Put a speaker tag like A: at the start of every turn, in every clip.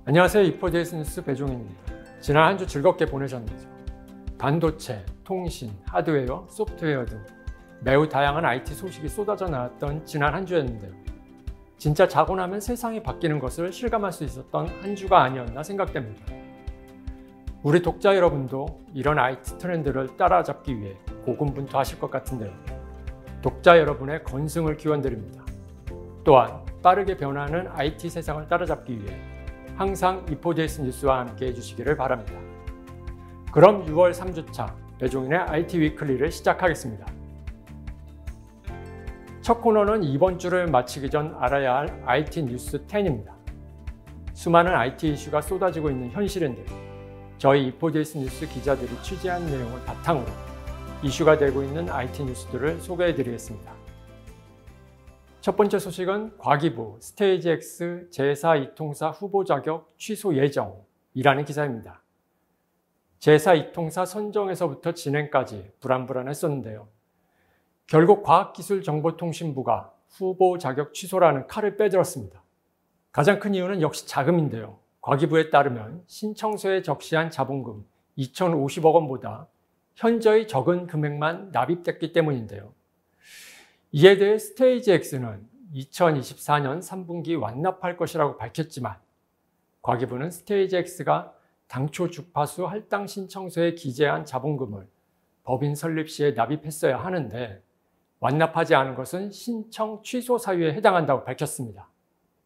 A: 안녕하세요. 이포데이스 뉴스 배종입니다. 지난 한 주 즐겁게 보내셨는지요? 반도체, 통신, 하드웨어, 소프트웨어 등 매우 다양한 IT 소식이 쏟아져 나왔던 지난 한 주였는데요. 진짜 자고 나면 세상이 바뀌는 것을 실감할 수 있었던 한 주가 아니었나 생각됩니다. 우리 독자 여러분도 이런 IT 트렌드를 따라잡기 위해 고군분투하실 것 같은데요. 독자 여러분의 건승을 기원드립니다. 또한 빠르게 변하는 IT 세상을 따라잡기 위해 항상 이포데이스 뉴스와 함께 해주시기를 바랍니다. 그럼 6월 3주차 배종인의 IT 위클리를 시작하겠습니다. 첫 코너는 이번 주를 마치기 전 알아야 할 IT 뉴스 10입니다. 수많은 IT 이슈가 쏟아지고 있는 현실인데요. 저희 이포데이스 뉴스 기자들이 취재한 내용을 바탕으로 이슈가 되고 있는 IT 뉴스들을 소개해드리겠습니다. 첫 번째 소식은 과기부 스테이지 X 제4 이통사 후보 자격 취소 예정이라는 기사입니다. 제4 이통사 선정에서부터 진행까지 불안불안했었는데요. 결국 과학기술정보통신부가 후보 자격 취소라는 칼을 빼들었습니다. 가장 큰 이유는 역시 자금인데요. 과기부에 따르면 신청서에 적시한 자본금 2,050억 원보다 현저히 적은 금액만 납입됐기 때문인데요. 이에 대해 스테이지 X는 2024년 3분기 완납할 것이라고 밝혔지만 과기부는 스테이지 X가 당초 주파수 할당 신청서에 기재한 자본금을 법인 설립 시에 납입했어야 하는데 완납하지 않은 것은 신청 취소 사유에 해당한다고 밝혔습니다.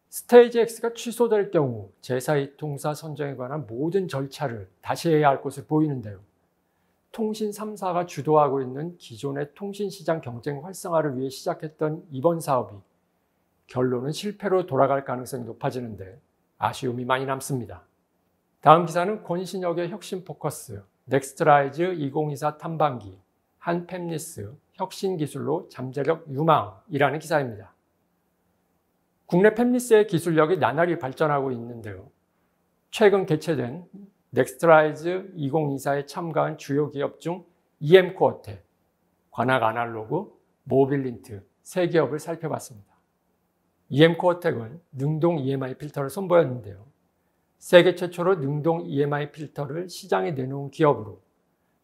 A: 스테이지 X가 취소될 경우 제4 이통사 선정에 관한 모든 절차를 다시 해야 할 것으로 보이는데요. 통신 3사가 주도하고 있는 기존의 통신시장 경쟁 활성화를 위해 시작했던 이번 사업이 결론은 실패로 돌아갈 가능성이 높아지는데 아쉬움이 많이 남습니다. 다음 기사는 권신혁의 혁신 포커스, 넥스트라이즈 2024 탐방기, 한팹리스 혁신 기술로 잠재력 유망이라는 기사입니다. 국내 팹리스의 기술력이 나날이 발전하고 있는데요. 최근 개최된 넥스트라이즈 2024에 참가한 주요 기업 중 EM코어텍, 관악아날로그, 모빌린트 세 기업을 살펴봤습니다. EM코어텍은 능동 EMI 필터를 선보였는데요. 세계 최초로 능동 EMI 필터를 시장에 내놓은 기업으로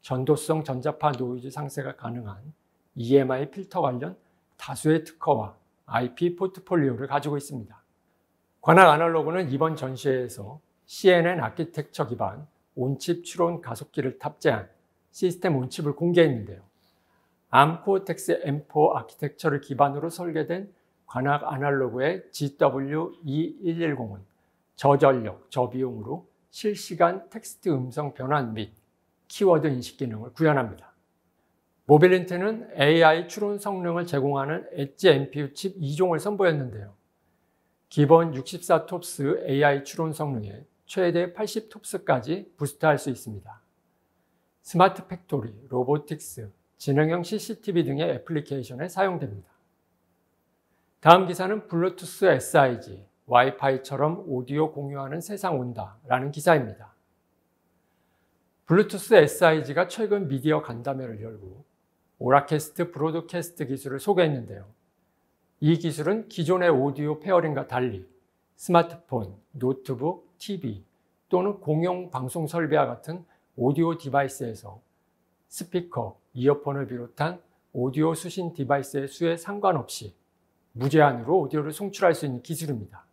A: 전도성 전자파 노이즈 상쇄가 가능한 EMI 필터 관련 다수의 특허와 IP 포트폴리오를 가지고 있습니다. 관악아날로그는 이번 전시회에서 CNN 아키텍처 기반 온칩 추론 가속기를 탑재한 시스템 온칩을 공개했는데요. ARM 코어텍스 M4 아키텍처를 기반으로 설계된 관악아날로그의 GW2110은 저전력, 저비용으로 실시간 텍스트 음성 변환 및 키워드 인식 기능을 구현합니다. 모빌린트는 AI 추론 성능을 제공하는 엣지 NPU 칩 2종을 선보였는데요. 기본 64톱스 AI 추론 성능에 최대 80톱스까지 부스트할 수 있습니다. 스마트 팩토리, 로보틱스, 지능형 CCTV 등의 애플리케이션에 사용됩니다. 다음 기사는 블루투스 SIG, 와이파이처럼 오디오 공유하는 세상 온다라는 기사입니다. 블루투스 SIG가 최근 미디어 간담회를 열고 오라캐스트 브로드캐스트 기술을 소개했는데요. 이 기술은 기존의 오디오 페어링과 달리 스마트폰, 노트북, TV 또는 공용 방송 설비와 같은 오디오 디바이스에서 스피커, 이어폰을 비롯한 오디오 수신 디바이스의 수에 상관없이 무제한으로 오디오를 송출할 수 있는 기술입니다.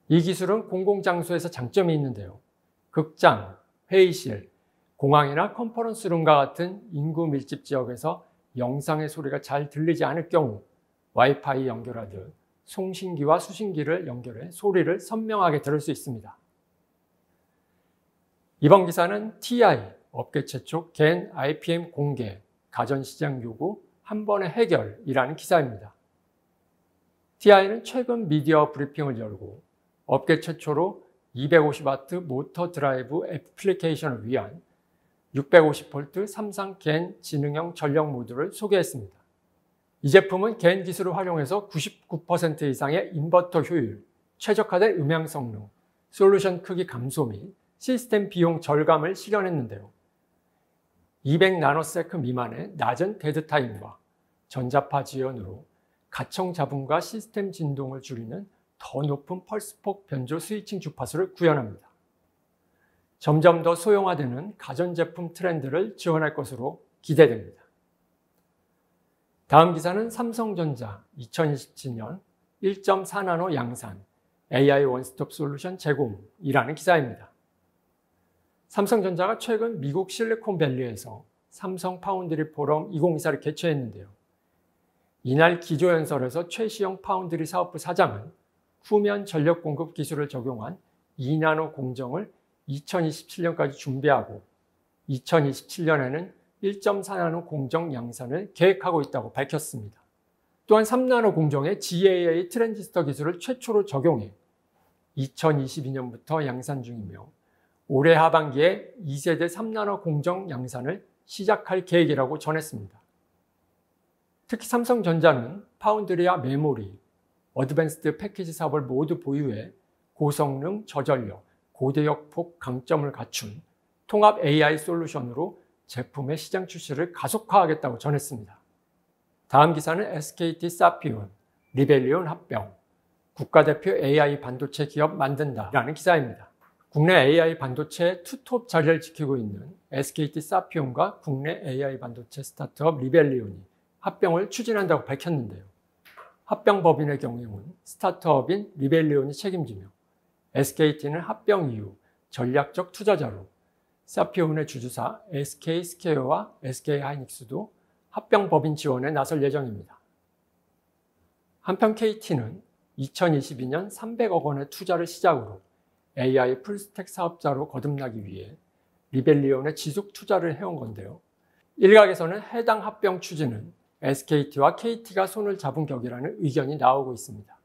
A: 이 기술은 공공장소에서 장점이 있는데요. 극장, 회의실, 공항이나 컨퍼런스룸과 같은 인구 밀집 지역에서 영상의 소리가 잘 들리지 않을 경우 와이파이 연결하듯 송신기와 수신기를 연결해 소리를 선명하게 들을 수 있습니다. 이번 기사는 TI, 업계 최초 겐 IPM 공개, 가전시장 요구 한 번의 해결이라는 기사입니다. TI는 최근 미디어 브리핑을 열고 업계 최초로 250W 모터 드라이브 애플리케이션을 위한 650V 삼성 겐 지능형 전력 모듈을 소개했습니다. 이 제품은 겐 기술을 활용해서 99% 이상의 인버터 효율, 최적화된 음향 성능, 솔루션 크기 감소 및 시스템 비용 절감을 실현했는데요. 200나노세컨 미만의 낮은 데드타임과 전자파 지연으로 가청 잡음과 시스템 진동을 줄이는 더 높은 펄스폭 변조 스위칭 주파수를 구현합니다. 점점 더 소형화되는 가전제품 트렌드를 지원할 것으로 기대됩니다. 다음 기사는 삼성전자 2027년 1.4나노 양산 AI 원스톱 솔루션 제공이라는 기사입니다. 삼성전자가 최근 미국 실리콘밸리에서 삼성 파운드리 포럼 2024를 개최했는데요. 이날 기조연설에서 최시영 파운드리 사업부 사장은 후면 전력 공급 기술을 적용한 2나노 공정을 2027년까지 준비하고 2027년에는 1.4나노 공정 양산을 계획하고 있다고 밝혔습니다. 또한 3나노 공정에 GAA 트랜지스터 기술을 최초로 적용해 2022년부터 양산 중이며 올해 하반기에 2세대 3나노 공정 양산을 시작할 계획이라고 전했습니다. 특히 삼성전자는 파운드리와 메모리, 어드밴스드 패키지 사업을 모두 보유해 고성능, 저전력, 고대역폭 강점을 갖춘 통합 AI 솔루션으로 제품의 시장 출시를 가속화하겠다고 전했습니다. 다음 기사는 SKT 사피온, 리벨리온 합병, 국가대표 AI 반도체 기업 만든다라는 기사입니다. 국내 AI 반도체 투톱 자리를 지키고 있는 SKT 사피온과 국내 AI 반도체 스타트업 리벨리온이 합병을 추진한다고 밝혔는데요. 합병 법인의 경우에는 스타트업인 리벨리온이 책임지며 SKT는 합병 이후 전략적 투자자로 사피온의 주주사 SK스퀘어와 SK하이닉스도 합병 법인 지원에 나설 예정입니다. 한편 KT는 2022년 300억 원의 투자를 시작으로 AI 풀스택 사업자로 거듭나기 위해 리벨리온에 지속 투자를 해온 건데요. 일각에서는 해당 합병 추진은 SKT와 KT가 손을 잡은 격이라는 의견이 나오고 있습니다.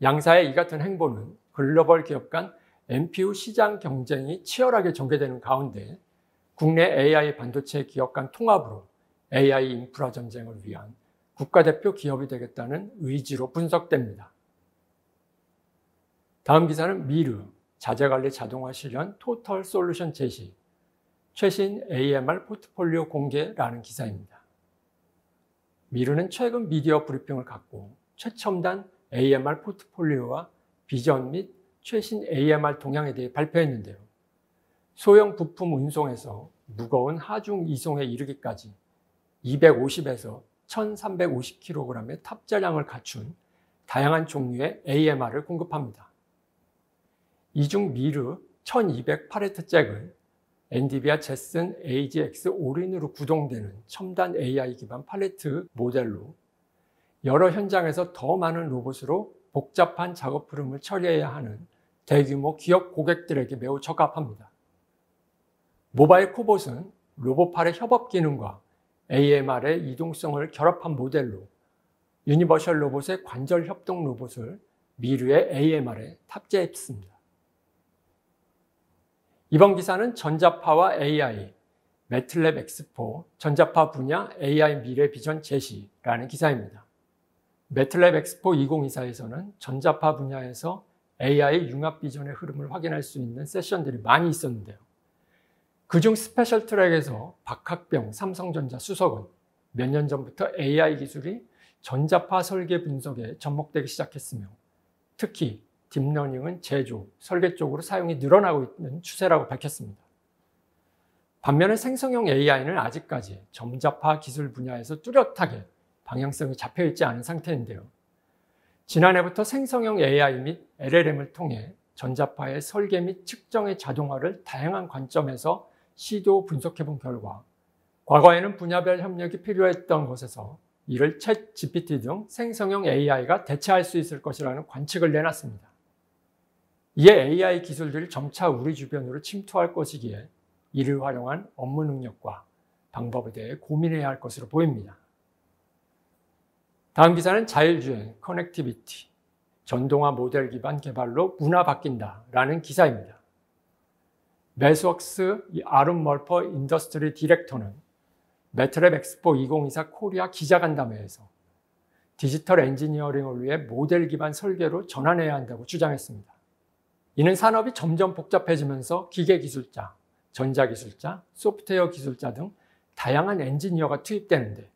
A: 양사의 이 같은 행보는 글로벌 기업 간 NPU 시장 경쟁이 치열하게 전개되는 가운데 국내 AI 반도체 기업 간 통합으로 AI 인프라 전쟁을 위한 국가대표 기업이 되겠다는 의지로 분석됩니다. 다음 기사는 미르, 자재관리 자동화 실현 토털 솔루션 제시, 최신 AMR 포트폴리오 공개라는 기사입니다. 미르는 최근 미디어 브리핑을 갖고 최첨단 AMR 포트폴리오와 비전 및 최신 AMR 동향에 대해 발표했는데요. 소형 부품 운송에서 무거운 하중 이송에 이르기까지 250에서 1350kg의 탑재량을 갖춘 다양한 종류의 AMR을 공급합니다. 이 중 미르 1200 팔레트 잭은 엔비디아 제슨 AGX 올인으로 구동되는 첨단 AI 기반 팔레트 모델로 여러 현장에서 더 많은 로봇으로 복잡한 작업 흐름을 처리해야 하는 대규모 기업 고객들에게 매우 적합합니다. 모바일 코봇은 로봇팔의 협업 기능과 AMR의 이동성을 결합한 모델로 유니버셜 로봇의 관절 협동 로봇을 미르의 AMR에 탑재했습니다. 이번 기사는 전자파와 AI, 매틀랩 엑스포, 전자파 분야 AI 미래 비전 제시라는 기사입니다. 매틀랩 엑스포 2024에서는 전자파 분야에서 AI 융합 비전의 흐름을 확인할 수 있는 세션들이 많이 있었는데요. 그중 스페셜 트랙에서 박학병 삼성전자 수석은 몇 년 전부터 AI 기술이 전자파 설계 분석에 접목되기 시작했으며 특히 딥러닝은 제조, 설계 쪽으로 사용이 늘어나고 있는 추세라고 밝혔습니다. 반면에 생성형 AI는 아직까지 전자파 기술 분야에서 뚜렷하게 방향성이 잡혀있지 않은 상태인데요. 지난해부터 생성형 AI 및 LLM을 통해 전자파의 설계 및 측정의 자동화를 다양한 관점에서 시도 분석해본 결과 과거에는 분야별 협력이 필요했던 것에서 이를 챗 GPT 등 생성형 AI가 대체할 수 있을 것이라는 관측을 내놨습니다. 이에 AI 기술들이 점차 우리 주변으로 침투할 것이기에 이를 활용한 업무 능력과 방법에 대해 고민해야 할 것으로 보입니다. 다음 기사는 자율주행, 커넥티비티, 전동화 모델 기반 개발로 문화 바뀐다라는 기사입니다. 매스웍스 아론 멀퍼 인더스트리 디렉터는 매트랩 엑스포 2024 코리아 기자간담회에서 디지털 엔지니어링을 위해 모델 기반 설계로 전환해야 한다고 주장했습니다. 이는 산업이 점점 복잡해지면서 기계기술자, 전자기술자, 소프트웨어 기술자 등 다양한 엔지니어가 투입되는데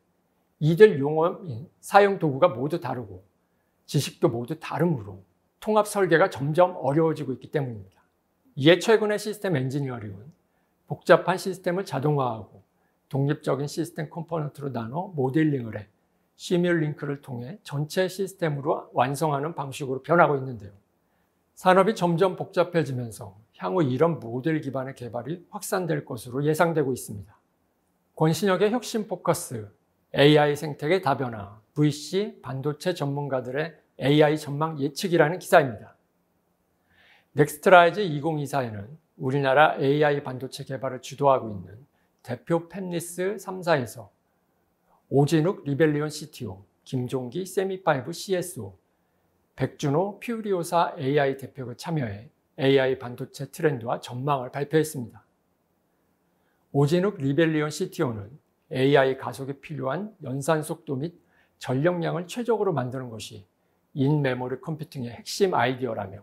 A: 이들 용어인 사용 도구가 모두 다르고 지식도 모두 다르므로 통합 설계가 점점 어려워지고 있기 때문입니다. 이에 최근의 시스템 엔지니어링은 복잡한 시스템을 자동화하고 독립적인 시스템 컴포넌트로 나눠 모델링을 해 시뮬링크를 통해 전체 시스템으로 완성하는 방식으로 변하고 있는데요. 산업이 점점 복잡해지면서 향후 이런 모델 기반의 개발이 확산될 것으로 예상되고 있습니다. 권신혁의 혁신 포커스, AI 생태계 다변화, VC 반도체 전문가들의 AI 전망 예측이라는 기사입니다. 넥스트라이즈 2024에는 우리나라 AI 반도체 개발을 주도하고 있는 대표 팹리스 3사에서 오진욱 리벨리온 CTO, 김종기 세미파이브 CSO, 백준호 퓨리오사 AI 대표가 참여해 AI 반도체 트렌드와 전망을 발표했습니다. 오진욱 리벨리온 CTO는 AI 가속에 필요한 연산 속도 및 전력량을 최적으로 만드는 것이 인메모리 컴퓨팅의 핵심 아이디어라며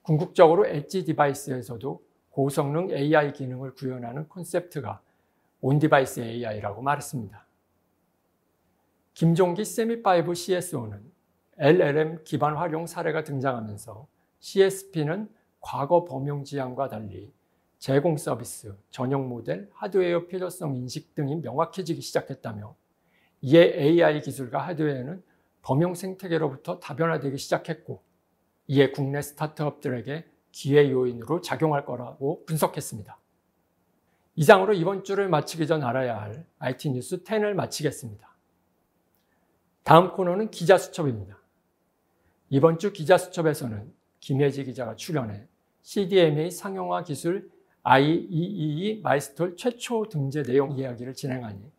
A: 궁극적으로 엣지 디바이스에서도 고성능 AI 기능을 구현하는 콘셉트가 온디바이스 AI라고 말했습니다. 김종기 세미파이브 CSO는 LLM 기반 활용 사례가 등장하면서 CSP는 과거 범용 지향과 달리 제공 서비스, 전용 모델, 하드웨어 필요성 인식 등이 명확해지기 시작했다며 이에 AI 기술과 하드웨어는 범용 생태계로부터 다변화되기 시작했고 이에 국내 스타트업들에게 기회 요인으로 작용할 거라고 분석했습니다. 이상으로 이번 주를 마치기 전 알아야 할 IT 뉴스 10을 마치겠습니다. 다음 코너는 기자수첩입니다. 이번 주 기자수첩에서는 김혜지 기자가 출연해 CDMA 상용화 기술 IEEE 마일스톤 최초 등재 내용 이야기를 진행하니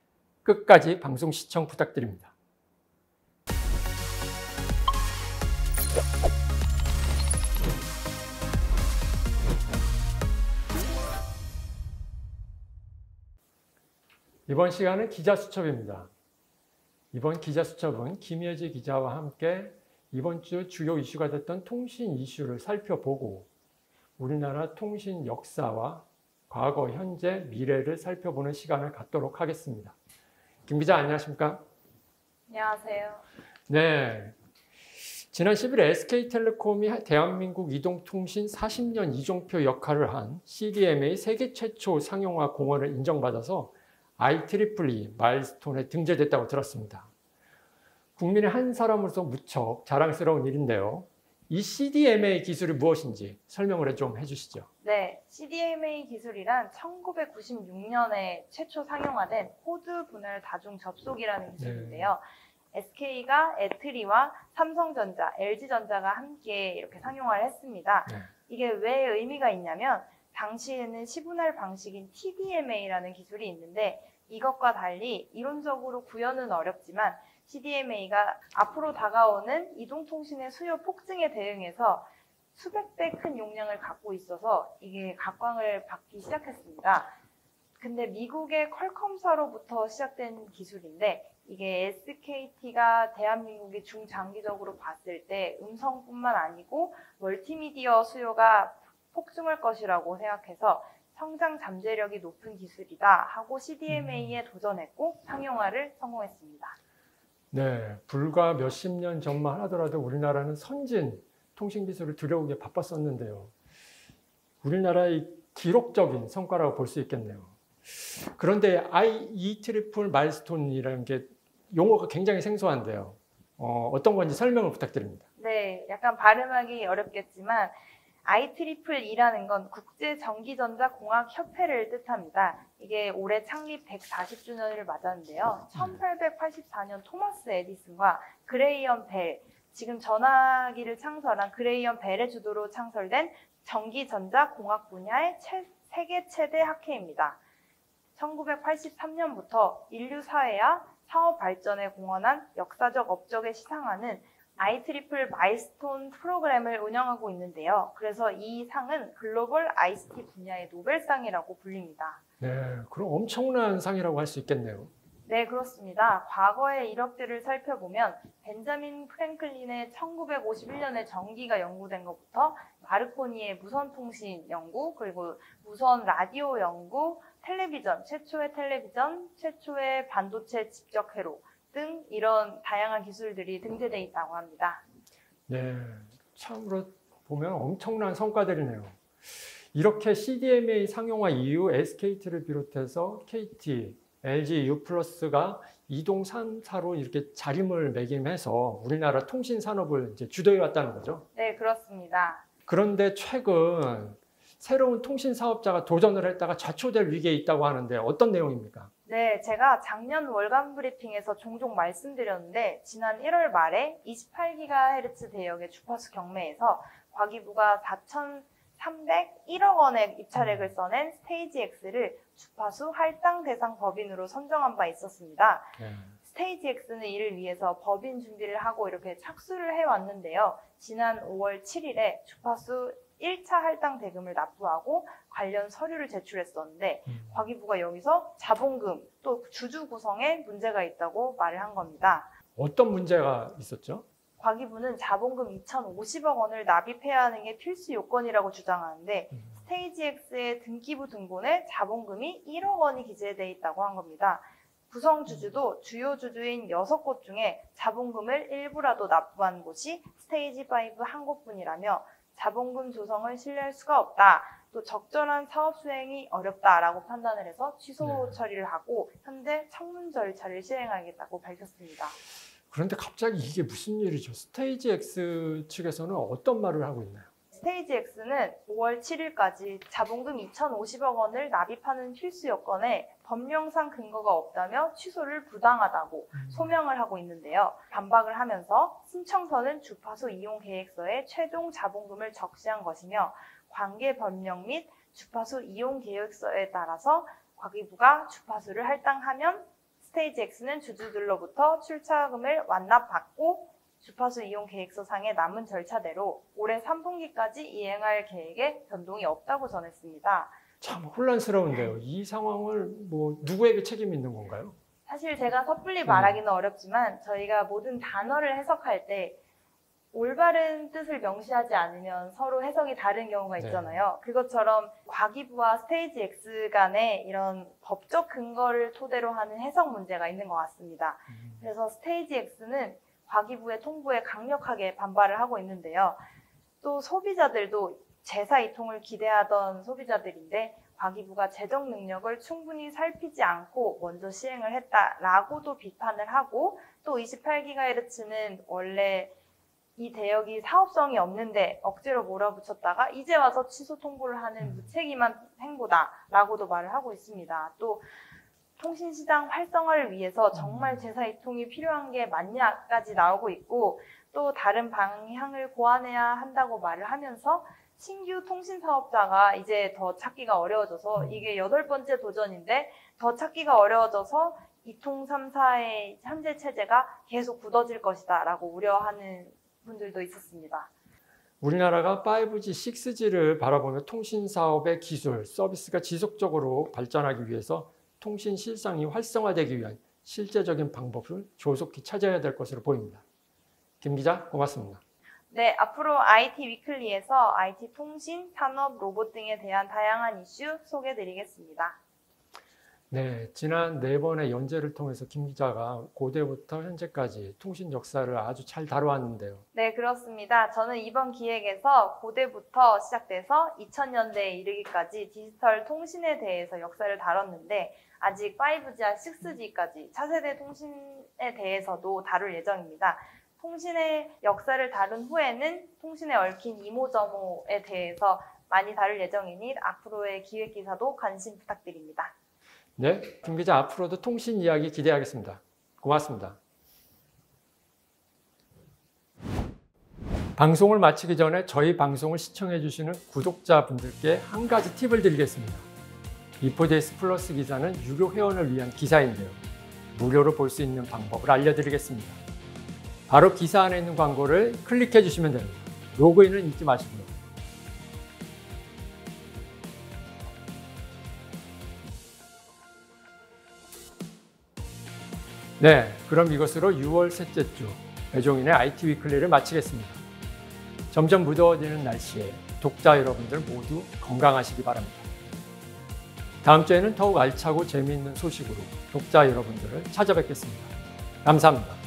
A: 끝까지 방송 시청 부탁드립니다. 이번 시간은 기자수첩입니다. 이번 기자수첩은 김혜지 기자와 함께 이번 주 주요 이슈가 됐던 통신 이슈를 살펴보고 우리나라 통신 역사와 과거, 현재, 미래를 살펴보는 시간을 갖도록 하겠습니다. 김 기자 안녕하십니까?
B: 안녕하세요.
A: 네, 지난 10일 SK텔레콤이 대한민국 이동통신 40년 이종표 역할을 한 CDMA 세계 최초 상용화 공헌을 인정받아서 IEEE 마일스톤에 등재됐다고 들었습니다. 국민의 한 사람으로서 무척 자랑스러운 일인데요. 이 CDMA 기술이 무엇인지 설명을 좀 해주시죠.
B: 네, CDMA 기술이란 1996년에 최초 상용화된 호드 분할 다중 접속이라는 기술인데요. SK가 애트리와 삼성전자, LG전자가 함께 이렇게 상용화를 했습니다. 이게 왜 의미가 있냐면 당시에는 시분할 방식인 TDMA라는 기술이 있는데 이것과 달리 이론적으로 구현은 어렵지만 CDMA가 앞으로 다가오는 이동통신의 수요 폭증에 대응해서 수백 배 큰 용량을 갖고 있어서 이게 각광을 받기 시작했습니다. 근데 미국의 퀄컴사로부터 시작된 기술인데 이게 SKT가 대한민국이 중장기적으로 봤을 때 음성뿐만 아니고 멀티미디어 수요가 폭증할 것이라고 생각해서 성장 잠재력이 높은 기술이다 하고 CDMA에 도전했고 상용화를 성공했습니다.
A: 네, 불과 몇십 년 전만 하더라도 우리나라는 선진 통신기술을 들여오기에 바빴었는데요. 우리나라의 기록적인 성과라고 볼 수 있겠네요. 그런데 IEEE 마일스톤이라는 게 용어가 굉장히 생소한데요. 어떤 건지 설명을 부탁드립니다.
B: 네, 약간 발음하기 어렵겠지만 IEEE라는 건 국제전기전자공학협회를 뜻합니다. 이게 올해 창립 140주년을 맞았는데요. 1884년 토마스 에디슨과 그레이엄 벨, 지금 전화기를 창설한 그레이엄 벨의 주도로 창설된 전기전자공학 분야의 세계 최대 학회입니다. 1983년부터 인류 사회와 사업 발전에 공헌한 역사적 업적에 시상하는 IEEE 마일스톤 프로그램을 운영하고 있는데요. 그래서 이 상은 글로벌 ICT 분야의 노벨상이라고 불립니다.
A: 네, 그럼 엄청난 상이라고 할 수 있겠네요.
B: 네, 그렇습니다. 과거의 이력들을 살펴보면 벤자민 프랭클린의 1951년에 전기가 연구된 것부터 마르코니의 무선통신 연구, 그리고 무선 라디오 연구, 텔레비전, 최초의 반도체 집적 회로 등 이런 다양한 기술들이 등재되어 있다고 합니다.
A: 네, 참으로 보면 엄청난 성과들이네요. 이렇게 CDMA 상용화 이후 SKT를 비롯해서 KT, LG U+가 이동 3사로 이렇게 자리매김해서 우리나라 통신 산업을 이제 주도해 왔다는 거죠.
B: 네, 그렇습니다.
A: 그런데 최근 새로운 통신 사업자가 도전을 했다가 좌초될 위기에 있다고 하는데 어떤 내용입니까?
B: 네, 제가 작년 월간 브리핑에서 종종 말씀드렸는데 지난 1월 말에 28GHz 대역의 주파수 경매에서 과기부가 4,301억 원의 입찰액을 써낸 스테이지 X를 주파수 할당 대상 법인으로 선정한 바 있었습니다. 스테이지 X는 이를 위해서 법인 준비를 하고 이렇게 착수를 해왔는데요. 지난 5월 7일에 주파수 1차 할당 대금을 납부하고 관련 서류를 제출했었는데 과기부가 여기서 자본금 또 주주 구성에 문제가 있다고 말을 한 겁니다.
A: 어떤 문제가 있었죠?
B: 과기부는 자본금 2,050억 원을 납입해야 하는 게 필수 요건이라고 주장하는데 스테이지 X의 등기부 등본에 자본금이 1억 원이 기재되어 있다고 한 겁니다. 구성 주주도 주요 주주인 6곳 중에 자본금을 일부라도 납부한 곳이 스테이지 5 한 곳뿐이라며 자본금 조성을 신뢰할 수가 없다. 또 적절한 사업 수행이 어렵다라고 판단을 해서 취소 처리를 하고 현재 청문 절차를 시행하겠다고 밝혔습니다.
A: 그런데 갑자기 이게 무슨 일이죠? 스테이지 X 측에서는 어떤 말을 하고 있나요?
B: 스테이지 X는 5월 7일까지 자본금 2,050억 원을 납입하는 필수 요건에 법령상 근거가 없다며 취소를 부당하다고 소명을 하고 있는데요. 반박을 하면서 신청서는 주파수 이용 계획서에 최종 자본금을 적시한 것이며 관계 법령 및 주파수 이용 계획서에 따라서 과기부가 주파수를 할당하면 스테이지 X는 주주들로부터 출자금을 완납받고 주파수 이용 계획서상의 남은 절차대로 올해 3분기까지 이행할 계획에 변동이 없다고 전했습니다.
A: 참 혼란스러운데요. 이 상황을 누구에게 책임이 있는 건가요?
B: 사실 제가 섣불리 말하기는 어렵지만 저희가 모든 단어를 해석할 때 올바른 뜻을 명시하지 않으면 서로 해석이 다른 경우가 있잖아요. 그것처럼 과기부와 스테이지 X 간의 이런 법적 근거를 토대로 하는 해석 문제가 있는 것 같습니다. 그래서 스테이지 X는 과기부의 통보에 강력하게 반발을 하고 있는데요. 또 소비자들도 제사 이통을 기대하던 소비자들인데 과기부가 재정 능력을 충분히 살피지 않고 먼저 시행을 했다라고도 비판을 하고 또 28GHz는 원래 이 대역이 사업성이 없는데 억지로 몰아붙였다가 이제 와서 취소 통보를 하는 무책임한 행보다라고도 말을 하고 있습니다. 또 통신시장 활성화를 위해서 정말 제사 이통이 필요한 게 맞냐까지 나오고 있고 또 다른 방향을 고안해야 한다고 말을 하면서 신규 통신사업자가 이제 더 찾기가 어려워져서 이게 8번째 도전인데 더 찾기가 어려워져서 이통 3사의 현재 체제가 계속 굳어질 것이다 라고 우려하는 분들도 있었습니다.
A: 우리나라가 5G, 6G를 바라보며 통신사업의 기술, 서비스가 지속적으로 발전하기 위해서 통신 실상이 활성화되기 위한 실제적인 방법을 조속히 찾아야 될 것으로 보입니다. 김 기자, 고맙습니다.
B: 네, 앞으로 IT 위클리에서 IT 통신, 산업, 로봇 등에 대한 다양한 이슈 소개해드리겠습니다.
A: 네, 지난 4번의 연재를 통해서 김 기자가 고대부터 현재까지 통신 역사를 아주 잘 다뤄왔는데요.
B: 네, 그렇습니다. 저는 이번 기획에서 고대부터 시작돼서 2000년대에 이르기까지 디지털 통신에 대해서 역사를 다뤘는데 아직 5G와 6G까지 차세대 통신에 대해서도 다룰 예정입니다. 통신의 역사를 다룬 후에는 통신에 얽힌 이모저모에 대해서 많이 다룰 예정이니 앞으로의 기획기사도 관심 부탁드립니다.
A: 네, 김 기자 앞으로도 통신 이야기 기대하겠습니다. 고맙습니다. 방송을 마치기 전에 저희 방송을 시청해 주시는 구독자분들께 한 가지 팁을 드리겠습니다. E4DS 플러스 기사는 유료 회원을 위한 기사인데요. 무료로 볼 수 있는 방법을 알려드리겠습니다. 바로 기사 안에 있는 광고를 클릭해 주시면 됩니다. 로그인은 잊지 마시고요. 네, 그럼 이것으로 6월 셋째 주 배종인의 IT 위클리를 마치겠습니다. 점점 무더워지는 날씨에 독자 여러분들 모두 건강하시기 바랍니다. 다음 주에는 더욱 알차고 재미있는 소식으로 독자 여러분들을 찾아뵙겠습니다. 감사합니다.